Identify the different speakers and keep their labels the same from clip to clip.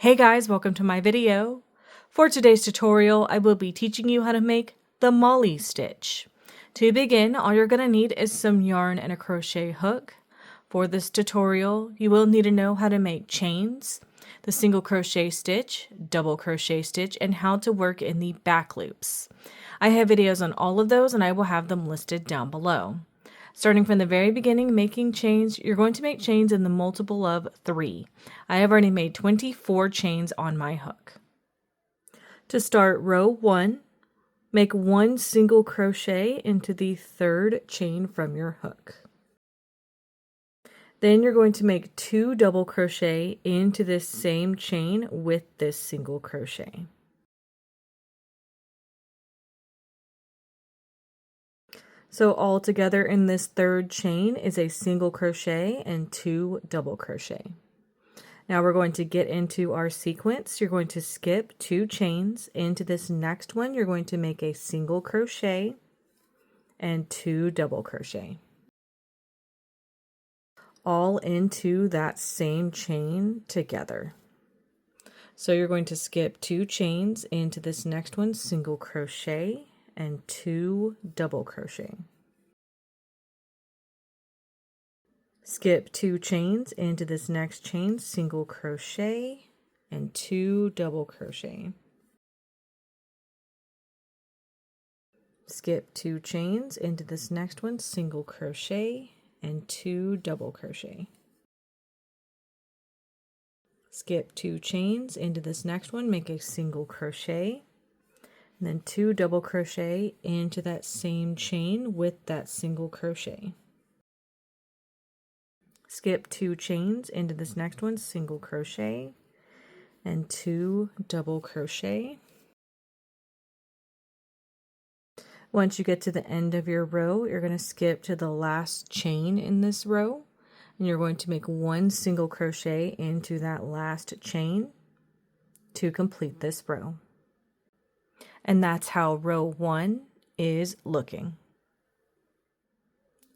Speaker 1: Hey guys, welcome to my video. For today's tutorial, I will be teaching you how to make the molly stitch. To begin, all you're going to need is some yarn and a crochet hook. For this tutorial, you will need to know how to make chains, the single crochet stitch, double crochet stitch, and how to work in the back loops. I have videos on all of those and I will have them listed down below. Starting from the very beginning, making chains, you're going to make chains in the multiple of 3. I have already made 24 chains on my hook. To start row 1, make 1 single crochet into the 3rd chain from your hook. Then you're going to make 2 double crochet into this same chain with this single crochet. So all together in this 3rd chain is a single crochet and 2 double crochet. Now we're going to get into our sequence. You're going to skip 2 chains. Into this next one, you're going to make a single crochet and 2 double crochet. All into that same chain together. So you're going to skip 2 chains into this next one, single crochet and 2 double crochet. Skip 2 chains into this next chain, single crochet and 2 double crochet. Skip 2 chains into this next one, single crochet and 2 double crochet. Skip 2 chains into this next one, make a single crochet, and then 2 double crochet into that same chain with that single crochet. Skip 2 chains into this next one, single crochet, and 2 double crochet. Once you get to the end of your row, you're going to skip to the last chain in this row, and you're going to make 1 single crochet into that last chain to complete this row. And that's how row 1 is looking.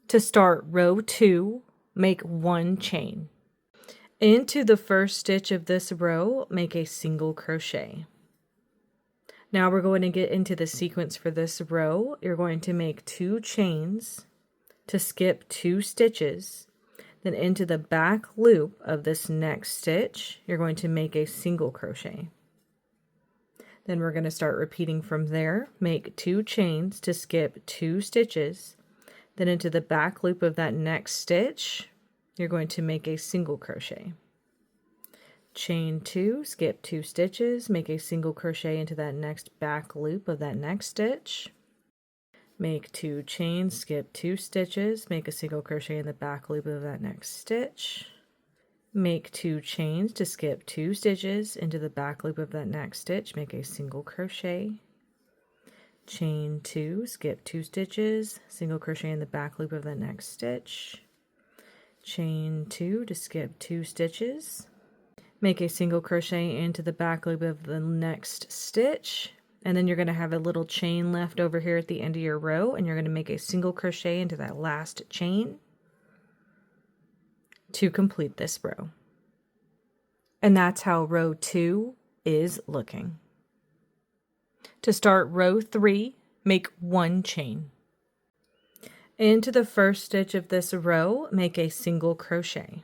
Speaker 1: To start row 2, make 1 chain. Into the first stitch of this row, make a single crochet. Now we're going to get into the sequence for this row. You're going to make 2 chains to skip 2 stitches. Then into the back loop of this next stitch, you're going to make a single crochet. Then we're going to start repeating from there. Make 2 chains to skip 2 stitches. Then into the back loop of that next stitch, you're going to make a single crochet. Chain 2, skip 2 stitches, make a single crochet into that next back loop of that next stitch. Make 2 chains, skip 2 stitches, make a single crochet in the back loop of that next stitch. Make 2 chains to skip 2 stitches into the back loop of that next stitch, make a single crochet. Chain 2, skip 2 stitches, single crochet in the back loop of the next stitch. Chain 2 to skip 2 stitches. Make a single crochet into the back loop of the next stitch. And then you're going to have a little chain left over here at the end of your row, and you're going to make a single crochet into that last chain to complete this row. And that's how row 2 is looking. To start row 3, make 1 chain. Into the first stitch of this row, make a single crochet.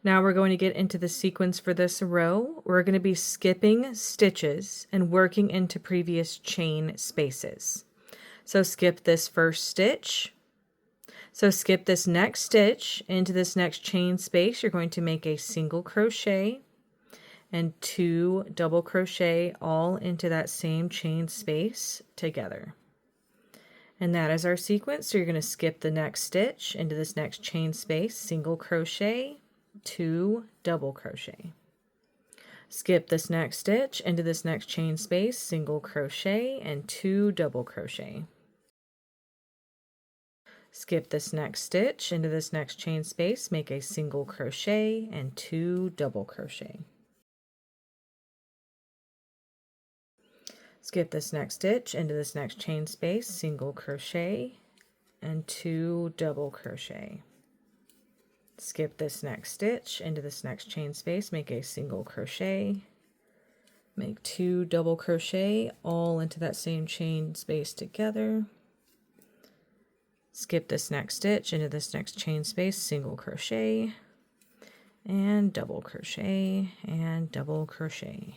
Speaker 1: Now we're going to get into the sequence for this row. We're going to be skipping stitches and working into previous chain spaces. So skip this first stitch. So skip this next stitch into this next chain space. You're going to make a single crochet and 2 double crochet all into that same chain space together. And that is our sequence. So you're going to skip the next stitch into this next chain space, single crochet, 2 double crochet. Skip this next stitch into this next chain space, single crochet, and 2 double crochet. Skip this next stitch into this next chain space, make a single crochet and 2 double crochet. Skip this next stitch into this next chain space, single crochet and 2 double crochet. Skip this next stitch, into this next chain space, make a single crochet, make 2 double crochet all into that same chain space together. Skip this next stitch, into this next chain space, single crochet, and double crochet, and double crochet.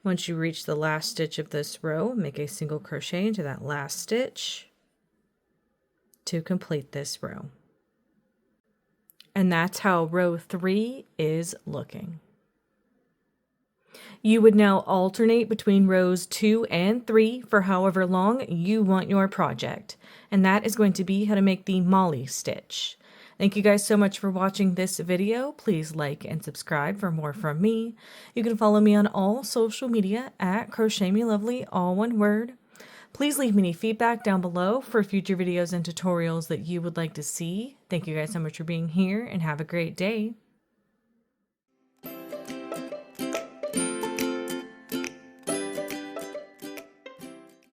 Speaker 1: Once you reach the last stitch of this row, make a single crochet into that last stitch to complete this row. And that's how row 3 is looking. You would now alternate between rows 2 and 3 for however long you want your project. And that is going to be how to make the Molly stitch. Thank you guys so much for watching this video. Please like and subscribe for more from me. You can follow me on all social media at Crochet Me Lovely, all one word. Please leave me any feedback down below for future videos and tutorials that you would like to see. Thank you guys so much for being here and have a great day.